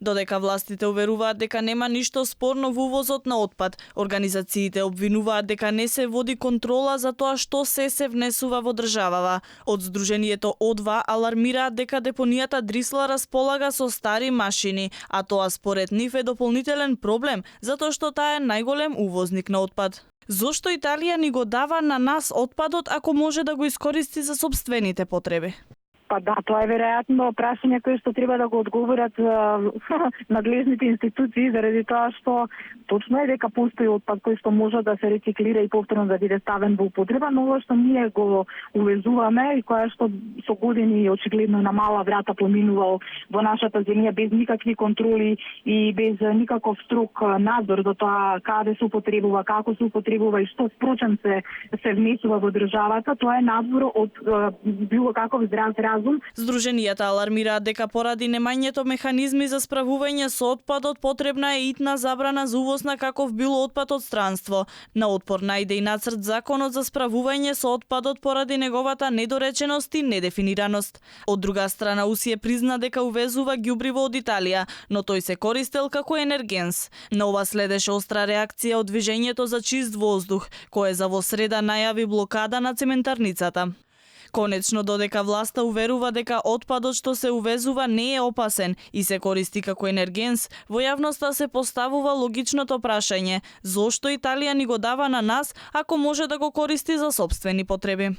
Додека властите уверуваат дека нема ништо спорно во увозот на отпад, организациите обвинуваат дека не се води контрола за тоа што се внесува во државава. Од Сдруженијето О2 алармираат дека депонијата Дрисла располага со стари машини, а тоа според нив е дополнителен проблем, затоа што таа е најголем увозник на отпад. Зошто Италија ни го дава на нас отпадот ако може да го искористи за сопствените потреби? Па да, тоа е веројатно прашање кое што треба да го одговорат надлежните институции, заради тоа што точно е дека постои отпад кој што може да се рециклира и повторно да биде ставен во употреба, но ова што ние го увезуваме и која што со години очигледно на мала врата поминувал во нашата земја без никакви контроли и без никаков строг надзор за тоа каде се употребува, како се употребува и што впрочем се внесува во државата, тоа е надзор од било каков здрав разум. Сдруженијата алармираат дека поради немањето механизми за справување со отпадот потребна е итна забрана за увоз на каков било отпад од странство. На отпор најде и нацрт законот за справување со отпадот поради неговата недореченост и недефинираност. Од друга страна УСИ призна дека увезува ѓубриво од Италија, но тој се користел како енергенс. На ова следеше остра реакција од Движењето за чист воздух, кое за во среда најави блокада на цементарницата. Конечно, додека власта уверува дека отпадот што се увезува не е опасен и се користи како енергенс, во јавноста се поставува логичното прашање: зошто Италија ни го дава на нас ако може да го користи за сопствени потреби?